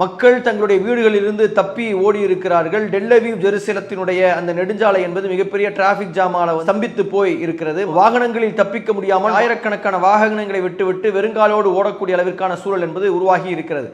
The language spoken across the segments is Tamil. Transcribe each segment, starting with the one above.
மக்கள் தங்களுடைய வீடுகளிலிருந்து தப்பி ஓடி இருக்கிறார்கள். டெல்லவீவ் ஜெருசலத்தினுடைய அந்த நெடுஞ்சாலை என்பது மிகப்பெரிய டிராபிக் ஜாமால ஸ்தம்பித்து போய் இருக்கிறது. வாகனங்களில் தப்பிக்க முடியாமல் ஆயிரக்கணக்கான வாகனங்களை விட்டுவிட்டு வெறுங்காலோடு ஓடக்கூடிய அளவிற்கான சூழல் என்பது உருவாகி இருக்கிறது.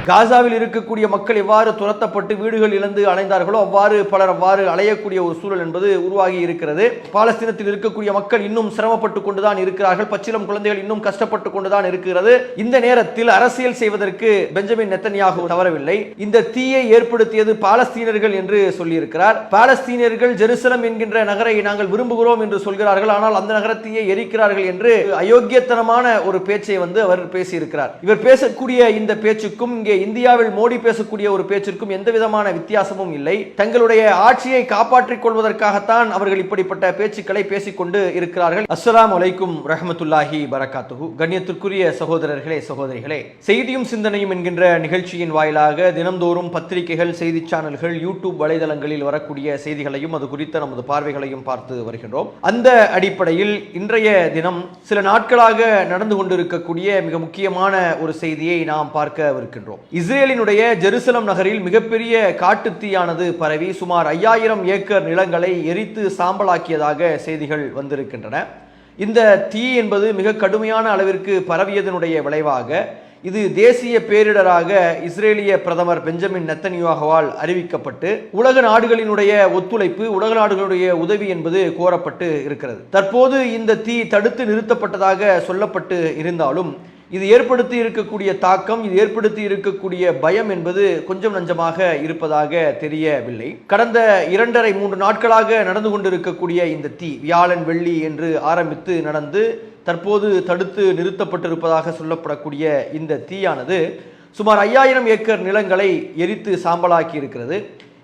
காசாவில் இருக்கக்கூடிய மக்கள் எவ்வாறு துரத்தப்பட்டு வீடுகள் இழந்து அலைந்தார்களோ அவ்வாறு பலர் அவ்வாறு அலையக்கூடிய ஒரு சூழல் என்பது உருவாகி இருக்கிறது. பாலஸ்தீனத்தில் இருக்கக்கூடிய மக்கள் இன்னும் சிரமப்பட்டு கொண்டுதான் இருக்கிறார்கள். பச்சிளம் குழந்தைகள் இன்னும் கஷ்டப்பட்டு கொண்டுதான் இருக்கிறது. இந்த நேரத்தில் அரசியல் செய்வதற்கு பெஞ்சமின் நெத்தன்யாகு தவறவில்லை. இந்த தீயை ஏற்படுத்தியது பாலஸ்தீனர்கள் என்று சொல்லியிருக்கிறார். பாலஸ்தீனியர்கள் ஜெருசலம் என்கின்ற நகரை நாங்கள் விரும்புகிறோம் என்று சொல்கிறார்கள், ஆனால் அந்த நகரத்தையே எரிக்கிறார்கள் என்று அயோக்கியத்தனமான ஒரு பேச்சை அவர் பேசியிருக்கிறார். இவர் பேசக்கூடிய இந்த பேச்சுக்கும் இங்கே இந்தியாவில் மோடி பேசக்கூடிய ஒரு பேச்சிற்கும் எந்த விதமான வித்தியாசமும் இல்லை. தங்களுடைய ஆட்சியை காப்பாற்றிக் கொள்வதற்காகத்தான் அவர்கள் இப்படிப்பட்ட பேச்சுக்களை பேசிக்கொண்டு இருக்கிறார்கள். அஸ்ஸலாமு அலைக்கும் ரஹ்மத்துல்லாஹி பரக்காத்துஹு. கண்ணியத்திற்குரிய சகோதரர்களே, சகோதரிகளே, செய்தியும் சிந்தனையும் என்கின்ற நிகழ்ச்சியின் வாயிலாக தினந்தோறும் பத்திரிகைகள், செய்தி சேனல்கள், யூடியூப் வலைதளங்களில் வரக்கூடிய செய்திகளையும் அது குறித்த நமது பார்வைகளையும் பார்த்து வருகின்றோம். அந்த அடிப்படையில் இன்றைய தினம் சில நாட்களாக நடந்து கொண்டிருக்கக்கூடிய மிக முக்கியமான ஒரு செய்தியை நாம் பார்க்கவிருக்கின்றோம். இஸ்ரேலினுடைய ஜெருசலம் நகரில் மிகப்பெரிய காட்டுத்தீயானது பரவி சுமார் 5000 ஏக்கர் நிலங்களை எரித்து சாம்பலாக்கியதாக செய்திகள் வந்திருக்கின்றன. இந்த தீ என்பது மிக கடுமையான அளவிற்கு பரவியதனுடைய விளைவாக இது தேசிய பேரிடராக இஸ்ரேலிய பிரதமர் பெஞ்சமின் நெத்தன்யாகுவால் அறிவிக்கப்பட்டு உலக நாடுகளினுடைய ஒத்துழைப்பு, உலக நாடுகளுடைய உதவி என்பது கோரப்பட்டு இருக்கிறது. தற்போது இந்த தீ தடுத்து நிறுத்தப்பட்டதாக சொல்லப்பட்டு இருந்தாலும் இது ஏற்படுத்தி இருக்கக்கூடிய தாக்கம், இது ஏற்படுத்தி இருக்கக்கூடிய பயம் என்பது கொஞ்சம் நஞ்சமாக இருப்பதாக தெரியவில்லை. கடந்த 2.5-3 நாட்களாக நடந்து கொண்டிருக்கக்கூடிய இந்த தீ வியாழன் வெள்ளி என்று ஆரம்பித்து நடந்து தற்போது தடுத்து நிறுத்தப்பட்டிருப்பதாக சொல்லப்படக்கூடிய இந்த தீயானது சுமார் 5000 ஏக்கர் நிலங்களை எரித்து சாம்பலாக்கி இருக்கிறது.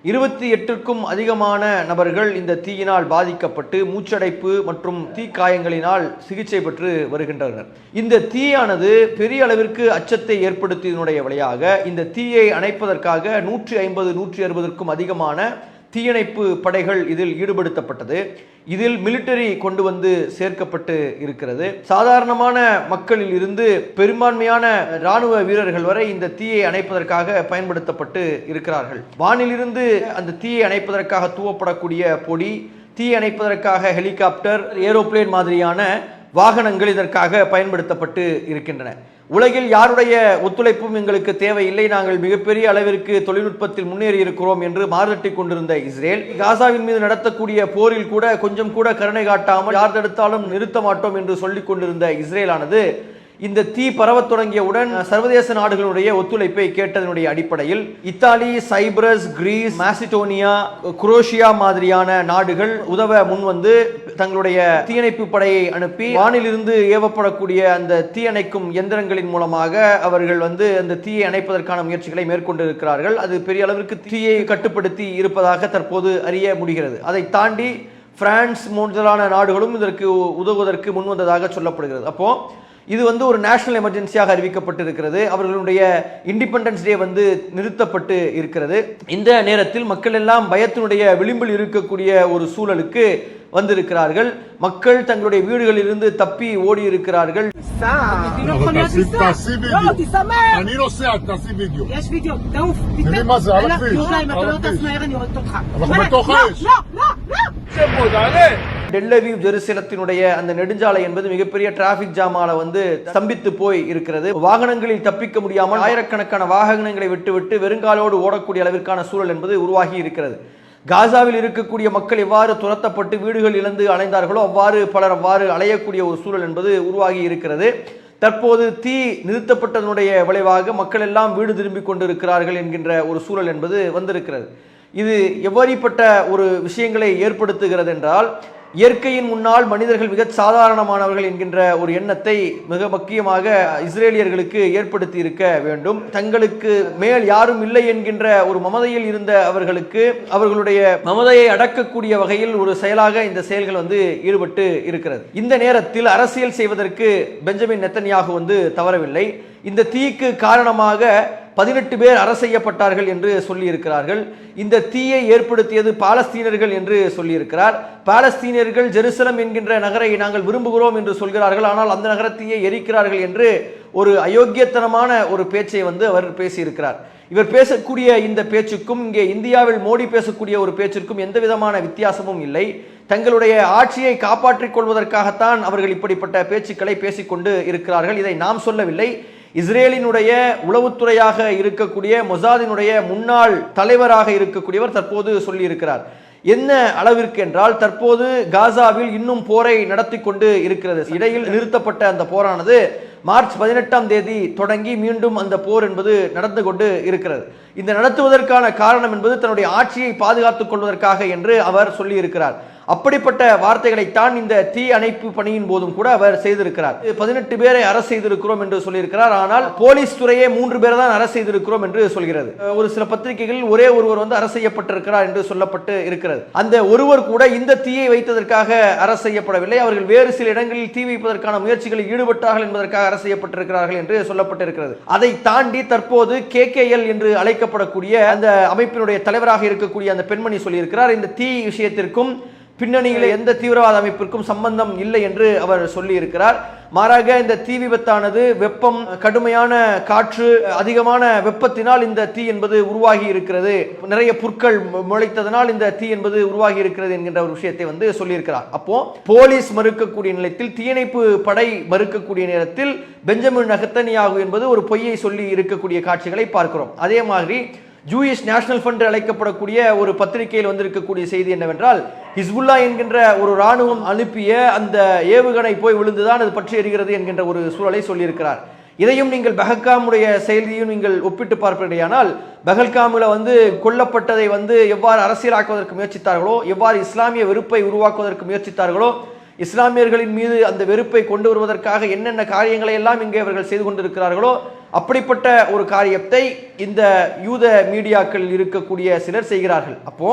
28க்கும் அதிகமான நபர்கள் இந்த தீயினால் பாதிக்கப்பட்டு மூச்சடைப்பு மற்றும் தீக்காயங்களினால் சிகிச்சை பெற்று வருகின்றனர். இந்த தீயானது பெரிய அளவிற்கு அச்சத்தை ஏற்படுத்தியதனுடைய விளைவாக இந்த தீயை அணைப்பதற்காக 150-160க்கும் அதிகமான தீயணைப்பு படைகள் இதில் ஈடுபடுத்தப்பட்டது. இதில் மிலிட்டரி கொண்டு வந்து சேர்க்கப்பட்டு இருக்கிறது. சாதாரணமான மக்களில் இருந்து பெரும்பான்மையான ராணுவ வீரர்கள் வரை இந்த தீயை அணைப்பதற்காக பயன்படுத்தப்பட்டு இருக்கிறார்கள். வானிலிருந்து அந்த தீயை அணைப்பதற்காக தூவப்படக்கூடிய பொடி, தீ அணைப்பதற்காக ஹெலிகாப்டர், ஏரோப்ளேன் மாதிரியான வாகனங்கள் இதற்காக பயன்படுத்தப்பட்டு இருக்கின்றன. உலகில் யாருடைய ஒத்துழைப்பும் எங்களுக்கு தேவையில்லை, நாங்கள் மிகப்பெரிய அளவிற்கு தொழில்நுட்பத்தில் முன்னேறி இருக்கிறோம் என்று மாறுதட்டி கொண்டிருந்த இஸ்ரேல் காசாவின் மீது நடத்தக்கூடிய போரில் கூட கொஞ்சம் கூட கருணை காட்டாமல் யார் தடுத்தாலும் நிறுத்த மாட்டோம் என்று சொல்லிக் கொண்டிருந்த இஸ்ரேலானது இந்த தீ பரவத் தொடங்கியவுடன் சர்வதேச நாடுகளுடைய ஒத்துழைப்பை கேட்டதனுடைய அடிப்படையில் Italy, Cyprus, Greece, Macedonia, Croatia மாதிரியான நாடுகள் உதவ முன்வந்து தங்களுடைய தீயணைப்பு படையை அனுப்பி வானிலிருந்து ஏவப்படக்கூடிய அந்த தீயணைக்கும் எந்திரங்களின் மூலமாக அவர்கள் அந்த தீயை அணைப்பதற்கான முயற்சிகளை மேற்கொண்டிருக்கிறார்கள். அது பெரிய அளவிற்கு தீயை கட்டுப்படுத்தி இருப்பதாக தற்போது அறிய முடிகிறது. அதை தாண்டி பிரான்ஸ் முதலான நாடுகளும் இதற்கு உதவுவதற்கு முன்வந்ததாக சொல்லப்படுகிறது. அப்போ இது ஒரு நேஷனல் எமர்ஜென்சியாக அறிவிக்கப்பட்டிருக்கிறது. அவர்களுடைய இண்டிபெண்டன்ஸ் டே நிறுத்தப்பட்டு இருக்கிறது. இந்த நேரத்தில் மக்கள் எல்லாம் பயத்தினுடைய விளிம்பில் இருக்கக்கூடிய ஒரு சூழலுக்கு வந்திருக்கிறார்கள். மக்கள் தங்களுடைய வீடுகளிலிருந்து தப்பி ஓடி இருக்கிறார்கள். டெல்லவீவ் ஜெருசலத்தினுடைய அந்த நெடுஞ்சாலை என்பது மிகப்பெரிய டிராபிக் ஜாமால ஸ்தம்பித்து போய் இருக்கிறது. வாகனங்களில் தப்பிக்க முடியாமல் ஆயிரக்கணக்கான வாகனங்களை விட்டுவிட்டு வெறுங்காலோடு ஓடக்கூடிய அளவிற்கான சூழல் என்பது உருவாகி இருக்கிறது. காசாவில் இருக்கக்கூடிய மக்கள் எவ்வாறு துரத்தப்பட்டு வீடுகள் இழந்து அலைந்தார்களோ அவ்வாறு பலர் அவ்வாறு அலையக்கூடிய ஒரு சூழல் என்பது உருவாகி இருக்கிறது. தற்போது தீ நிறுத்தப்பட்டதனுடைய விளைவாக மக்கள் எல்லாம் வீடு திரும்பி கொண்டிருக்கிறார்கள் என்கின்ற ஒரு சூழல் என்பது வந்திருக்கிறது. இது எவ்வாறுபட்ட ஒரு விஷயங்களை ஏற்படுத்துகிறது என்றால், இயற்கையின் முன்னால் மனிதர்கள் மிக சாதாரணமானவர்கள் என்கின்ற ஒரு எண்ணத்தை மிக முக்கியமாக இஸ்ரேலியர்களுக்கு ஏற்படுத்தி இருக்க வேண்டும். தங்களுக்கு மேல் யாரும் இல்லை என்கின்ற ஒரு மமதையில் இருந்த அவர்களுக்கு அவர்களுடைய மமதையை அடக்கக்கூடிய வகையில் ஒரு செயலாக இந்த செயல்கள் ஈடுபட்டு இருக்கிறது. இந்த நேரத்தில் அரசியல் செய்வதற்கு பெஞ்சமின் நெத்தன்யாகு தவறவில்லை. இந்த தீக்கு காரணமாக 18 பேர் அரசு செய்யப்பட்டார்கள் என்று சொல்லி இருக்கிறார்கள். இந்த தீயை ஏற்படுத்தியது பாலஸ்தீனர்கள் என்று சொல்லியிருக்கிறார். பாலஸ்தீனியர்கள் ஜெருசலம் என்கின்ற நகரை நாங்கள் விரும்புகிறோம் என்று சொல்கிறார்கள், ஆனால் அந்த நகரத்தையே எரிக்கிறார்கள் என்று ஒரு அயோக்கியத்தனமான ஒரு பேச்சை அவர் பேசியிருக்கிறார். இவர் பேசக்கூடிய இந்த பேச்சுக்கும் இங்கே இந்தியாவில் மோடி பேசக்கூடிய ஒரு பேச்சிற்கும் எந்த விதமான வித்தியாசமும் இல்லை. தங்களுடைய ஆட்சியை காப்பாற்றிக் கொள்வதற்காகத்தான் அவர்கள் இப்படிப்பட்ட பேச்சுக்களை பேசிக்கொண்டு இருக்கிறார்கள். இதை நாம் சொல்லவில்லை. இஸ்ரேலினுடைய உளவுத்துறையாக இருக்கக்கூடிய மொசாதினுடைய முன்னாள் தலைவராக இருக்கக்கூடியவர் தற்போது சொல்லி இருக்கிறார். என்ன அளவிற்கு என்றால், தற்போது காசாவில் இன்னும் போரை நடத்தி கொண்டு இருக்கிறது. இடையில் நிறுத்தப்பட்ட அந்த போரானது மார்ச் 18ஆம் தேதி தொடங்கி மீண்டும் அந்த போர் என்பது நடந்து கொண்டு இருக்கிறது. இந்த நடத்துவதற்கான காரணம் என்பது தன்னுடைய ஆட்சியை பாதுகாத்துக் கொள்வதற்காக என்று அவர் சொல்லி இருக்கிறார். அப்படிப்பட்ட வார்த்தைகளைத்தான் இந்த தீ அணைப்பு பணியின் போதும் கூட அவர் செய்திருக்கிறார். 18 பேரை அரசு செய்திருக்கிறோம் என்று சொல்லியிருக்கிறார். ஆனால் போலீஸ் துறையே 3 பேர் தான் அரசு செய்திருக்கிறோம் என்று சொல்கிறது. ஒரு சில பத்திரிகைகளில் ஒரே ஒருவர் அரசு செய்யப்பட்டிருக்கிறார் என்று சொல்லப்பட்டு இருக்கிறது. அந்த ஒருவர் கூட இந்த தீயை வைத்ததற்காக அரசு செய்யப்படவில்லை. அவர்கள் வேறு சில இடங்களில் தீ வைப்பதற்கான முயற்சிகளில் ஈடுபட்டார்கள் என்பதற்காக அரசு செய்யப்பட்டிருக்கிறார்கள் என்று சொல்லப்பட்டிருக்கிறது. அதை தாண்டி தற்போது KKL என்று அழைக்கப்படக்கூடிய அந்த அமைப்பினுடைய தலைவராக இருக்கக்கூடிய அந்த பெண்மணி சொல்லியிருக்கிறார், இந்த தீ விஷயத்திற்கும் பின்னணியில் எந்த தீவிரவாத அமைப்பிற்கும் சம்பந்தம் இல்லை என்று அவர் சொல்லி இருக்கிறார். மாறாக இந்த தீ விபத்தானது வெப்பம், கடுமையான காற்று, அதிகமான வெப்பத்தினால் இந்த தீ என்பது உருவாகி இருக்கிறது, நிறைய புற்கள் முளைத்ததனால் இந்த தீ என்பது உருவாகி இருக்கிறது என்கின்ற ஒரு விஷயத்தை சொல்லியிருக்கிறார். அப்போ போலீஸ் மறுக்கக்கூடிய நிலையத்தில், தீயணைப்பு படை மறுக்கக்கூடிய நேரத்தில் பெஞ்சமின் நெதன்யாகு என்பது ஒரு பொய்யை சொல்லி இருக்கக்கூடிய காட்சிகளை பார்க்கிறோம். அதே மாதிரி ஜூயிஷ் நேஷனல் ஃபண்ட் அழைக்கப்படக்கூடிய ஒரு பத்திரிகையில் வந்திருக்கக்கூடிய செய்தி என்னவென்றால், ஹிஸ்புல்லா என்கின்ற ஒரு ராணுவம் அனுப்பிய அந்த ஏவுகணை போய் விழுந்துதான் அது பற்றி எரிகிறது என்கின்ற ஒரு சூழலை சொல்லியிருக்கிறார். இதையும் நீங்கள் பெஹல்காமுடைய செய்தியும் நீங்கள் ஒப்பிட்டு பார்ப்பீர்களானால், பெஹல்காமில் கொல்லப்பட்டதை எவ்வாறு அரசியலாக்குவதற்கு முயற்சித்தார்களோ, எவ்வாறு இஸ்லாமிய வெறுப்பை உருவாக்குவதற்கு முயற்சித்தார்களோ, இஸ்லாமியர்களின் மீது அந்த வெறுப்பை கொண்டு வருவதற்காக என்னென்ன காரியங்களை எல்லாம் இங்கே அவர்கள் செய்து கொண்டிருக்கிறார்களோ, அப்படிப்பட்ட ஒரு காரியத்தை இந்த யூத மீடியாக்கள் இருக்கக்கூடிய சிலர் செய்கிறார்கள். அப்போ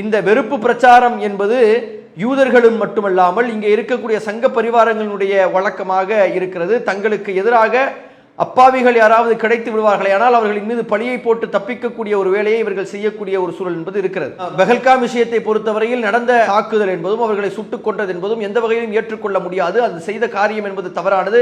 இந்த வெறுப்பு பிரச்சாரம் என்பது யூதர்களும் மட்டுமல்லாமல் இங்கே இருக்கக்கூடிய சங்க பரிவாரங்களுடைய வழக்கமாக இருக்கிறது. தங்களுக்கு எதிராக அப்பாவிகள் யாராவது கிடைத்து விடுவார்களே ஆனால் அவர்களின் மீது பழியை போட்டு தப்பிக்கக்கூடிய ஒரு வேலையை இவர்கள் செய்யக்கூடிய ஒரு சூழல் என்பது இருக்கிறது. பெஹல்காம் விஷயத்தை பொறுத்தவரையில் நடந்த தாக்குதல் என்பதும் அவர்களை சுட்டுக் கொண்டது என்பதும் எந்த வகையிலும் ஏற்றுக்கொள்ள முடியாது. அது செய்த காரியம் என்பது தவறானது.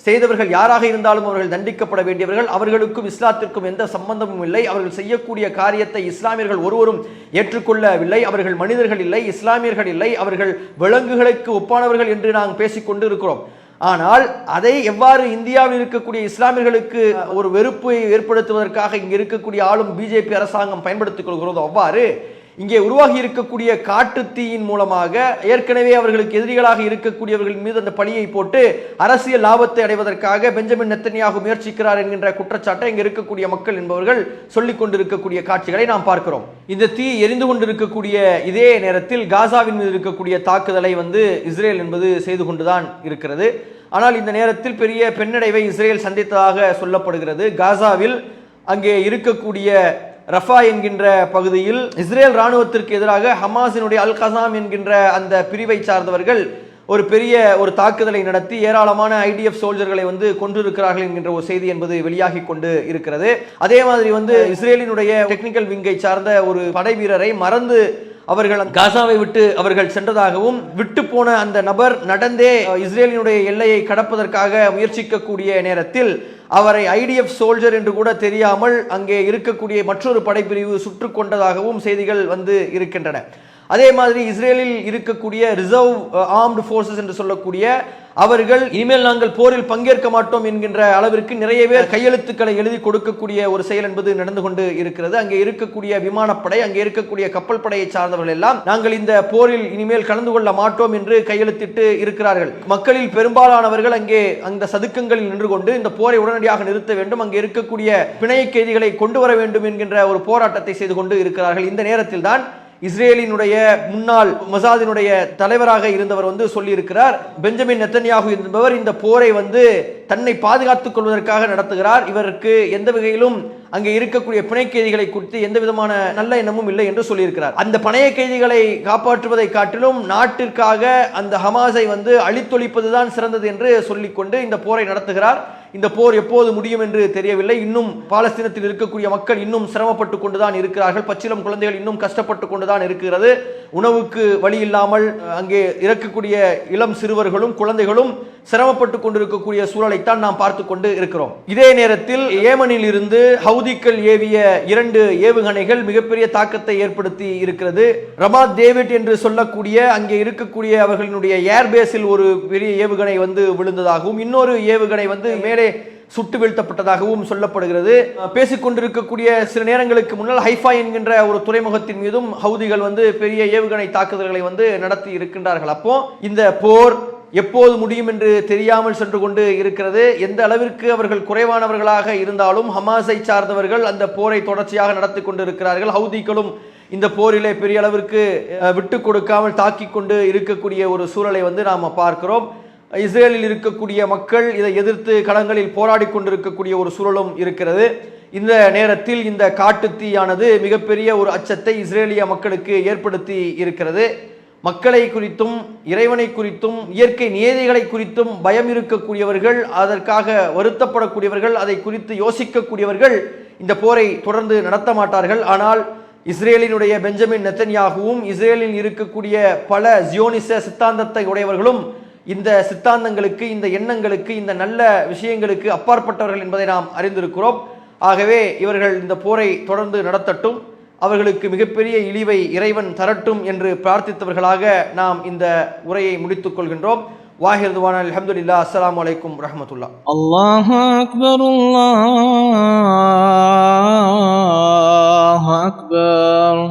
செய்தவர்கள் யாராக இருந்தாலும் அவர்கள் தண்டிக்கப்பட வேண்டியவர்கள். அவர்களுக்கும் இஸ்லாத்திற்கும் எந்த சம்பந்தமும் இல்லை. அவர்கள் செய்யக்கூடிய காரியத்தை இஸ்லாமியர்கள் ஒருவரும் ஏற்றுக்கொள்ளவில்லை. அவர்கள் மனிதர்கள் இல்லை, இஸ்லாமியர்கள் இல்லை, அவர்கள் விலங்குகளுக்கு ஒப்பானவர்கள் என்று நாங்கள் பேசிக்கொண்டு இருக்கிறோம். ஆனால் அதை எவ்வாறு இந்தியாவில் இருக்கக்கூடிய இஸ்லாமியர்களுக்கு ஒரு வெறுப்பை ஏற்படுத்துவதற்காக இங்கே இருக்கக்கூடிய ஆளும் பிஜேபி அரசாங்கம் பயன்படுத்திக் கொள்கிறதோ, அவ்வாறு இங்கே உருவாகி இருக்கக்கூடிய காட்டு தீயின் மூலமாக ஏற்கனவே அவர்களுக்கு எதிரிகளாக இருக்கக்கூடியவர்களின் மீது அந்த பழியை போட்டு அரசியல் லாபத்தை அடைவதற்காக பெஞ்சமின் நெதன்யாகு முயற்சிக்கிறார் என்கின்ற குற்றச்சாட்டை இங்கே இருக்கக்கூடிய மக்கள் என்பவர்கள் சொல்லிக் கொண்டிருக்கக்கூடிய காட்சிகளை நாம் பார்க்கிறோம். இந்த தீ எரிந்து கொண்டிருக்கக்கூடிய இதே நேரத்தில் காசாவின் மீது இருக்கக்கூடிய தாக்குதலை இஸ்ரேல் என்பது செய்து கொண்டுதான் இருக்கிறது. ஆனால் இந்த நேரத்தில் பெரிய பின்னடைவை இஸ்ரேல் சந்தித்ததாக சொல்லப்படுகிறது. காசாவில் அங்கே இருக்கக்கூடிய ரஃபா என்கின்ற பகுதியில் இஸ்ரேல் ராணுவத்திற்கு எதிராக ஹமாஸினுடைய அல் கசாம் என்கின்ற அந்த பிரிவை சார்ந்தவர்கள் ஒரு பெரிய ஒரு தாக்குதலை நடத்தி ஏராளமான IDF சோல்ஜர்களை கொன்றிருக்கிறார்கள் என்கின்ற ஒரு செய்தி என்பது வெளியாகி கொண்டு இருக்கிறது. அதே மாதிரி இஸ்ரேலினுடைய டெக்னிக்கல் விங்கை சார்ந்த ஒரு படை வீரரை மறந்து அவர்கள் காசாவை விட்டு அவர்கள் சென்றதாகவும், விட்டு போன அந்த நபர் நடந்தே இஸ்ரேலினுடைய எல்லையை கடப்பதற்காக முயற்சிக்கக்கூடிய நேரத்தில் அவரை IDF சோல்ஜர் என்று கூட தெரியாமல் அங்கே இருக்கக்கூடிய மற்றொரு படைப்பிரிவு சுட்டு கொண்டதாகவும் செய்திகள் இருக்கின்றன. அதே மாதிரி இஸ்ரேலில் இருக்கக்கூடிய ரிசர்வ் ஆர்ம்டு ஃபோர்ஸஸ் என்று சொல்லக்கூடிய அவர்கள் இனிமேல் நாங்கள் போரில் பங்கேற்க மாட்டோம் என்கின்ற அளவிற்கு நிறைய பேர் கையெழுத்துக்களை எழுதி கொடுக்கக்கூடிய ஒரு செயல் என்பது நடந்து கொண்டு இருக்கிறது. அங்கே இருக்கக்கூடிய விமானப்படை, அங்கே இருக்கக்கூடிய கப்பல் படையை சார்ந்தவர்கள் எல்லாம் நாங்கள் இந்த போரில் இனிமேல் கலந்து கொள்ள மாட்டோம் என்று கையெழுத்திட்டு இருக்கிறார்கள். மக்களில் பெரும்பாலானவர்கள் அங்கே அந்த சதுக்கங்களில் நின்று கொண்டு இந்த போரை உடனடியாக நிறுத்த வேண்டும், அங்கே இருக்கக்கூடிய பிணை கைதிகளை கொண்டு வர வேண்டும் என்கின்ற ஒரு போராட்டத்தை செய்து கொண்டு இருக்கிறார்கள். இந்த நேரத்தில் தான் இஸ்ரேலினுடைய முன்னாள் மொசாதினுடைய தலைவராக இருந்தவர் சொல்லி இருக்கிறார், பெஞ்சமின் நெதன்யாகு என்பவர் இந்த போரை தன்னை பாதுகாத்துக் கொள்வதற்காக நடத்துகிறார். இவருக்கு எந்த வகையிலும் அங்கே இருக்கக்கூடிய பிணை கைதிகளை குறித்து எந்த விதமான நல்ல எண்ணமும் இல்லை என்று சொல்லியிருக்கிறார். அந்த பணைய கைதிகளை காப்பாற்றுவதை காட்டிலும் நாட்டிற்காக அந்த ஹமாஸை அழித்தொழிப்பதுதான் சிறந்தது என்று சொல்லிக்கொண்டு இந்த போரை நடத்துகிறார். இந்த போர் எப்போது முடியும் என்று தெரியவில்லை. இன்னும் பாலஸ்தீனத்தில் இருக்கக்கூடிய மக்கள் இன்னும் சிரமப்பட்டு கொண்டுதான் இருக்கிறார்கள். பச்சிளம் குழந்தைகள் இன்னும் கஷ்டப்பட்டு கொண்டுதான் இருக்கிறது. உணவுக்கு வழி இல்லாமல் அங்கே இறக்கக்கூடிய இளம் சிறுவர்களும் குழந்தைகளும் சிரமப்பட்டு கொண்டிருக்கக்கூடிய சூழலைத்தான் நாம் பார்த்து கொண்டு இருக்கிறோம். இதே நேரத்தில் ஏமனில் இருந்து ஹவுதிக்கள் ஏவிய 2 ஏவுகணைகள் மிகப்பெரிய தாக்கத்தை ஏற்படுத்தி இருக்கிறது. ரமாத் டேவிட் என்று சொல்லக்கூடிய அங்கே இருக்கக்கூடிய அவர்களுடைய ஏர்பேஸில் ஒரு பெரிய ஏவுகணை விழுந்ததாகவும் இன்னொரு ஏவுகணை மேலே சுட்டு வீழ்த்தப்பட்டதாகவும் சொல்லப்படுகிறது. பேசிக்கொண்டிருக்கக்கூடிய சில நேரங்களுக்கு முன்னால் ஹைஃபா என்கின்ற ஒரு துறைமுகத்தின் மீதும் ஹவுதிகள் பெரிய ஏவுகணை தாக்குதல்களை நடத்தி இருக்கின்றார்கள். அப்போ இந்த போர் எப்போது முடியும் என்று தெரியாமல் சென்று கொண்டு இருக்கிறது. எந்த அளவிற்கு அவர்கள் குறைவானவர்களாக இருந்தாலும் ஹமாஸை சார்ந்தவர்கள் அந்த போரை தொடர்ச்சியாக நடத்தி கொண்டு இருக்கிறார்கள். ஹவுதிகளும் இந்த போரிலே பெரிய அளவிற்கு விட்டு கொடுக்காமல் தாக்கி கொண்டு இருக்கக்கூடிய ஒரு சூழலை நாம் பார்க்கிறோம். இஸ்ரேலில் இருக்கக்கூடிய மக்கள் இதை எதிர்த்து களங்களில் போராடி கொண்டிருக்கக்கூடிய ஒரு சூழலும் இருக்கிறது. இந்த நேரத்தில் இந்த காட்டுத்தீயானது மிகப்பெரிய ஒரு அச்சத்தை இஸ்ரேலிய மக்களுக்கு ஏற்படுத்தி இருக்கிறது. மக்களை குறித்தும் இறைவனை குறித்தும் இயற்கை நியதிகளை குறித்தும் பயம் இருக்கக்கூடியவர்கள், அதற்காக வருத்தப்படக்கூடியவர்கள், அதை குறித்து யோசிக்கக்கூடியவர்கள் இந்த போரை தொடர்ந்து நடத்த மாட்டார்கள். ஆனால் இஸ்ரேலினுடைய பெஞ்சமின் நெத்தன்யாகுவும் இஸ்ரேலில் இருக்கக்கூடிய பல ஜியோனிச சித்தாந்தத்தை உடையவர்களும் இந்த சித்தாந்தங்களுக்கு, இந்த எண்ணங்களுக்கு, இந்த நல்ல விஷயங்களுக்கு அப்பாற்பட்டவர்கள் என்பதை நாம் அறிந்திருக்கிறோம். ஆகவே இவர்கள் இந்த போரை தொடர்ந்து நடத்தட்டும், அவர்களுக்கு மிகப்பெரிய இழிவை இறைவன் தரட்டும் என்று பிரார்த்தித்தவர்களாக நாம் இந்த உரையை முடித்துக் கொள்கின்றோம். வாஹிர் துவானா அல்ஹம்துலில்லாஹ். அஸ்ஸலாமு அலைக்கும் ரஹ்மத்துல்லாஹ். அல்லாஹு அக்பர், அல்லாஹு அக்பர்.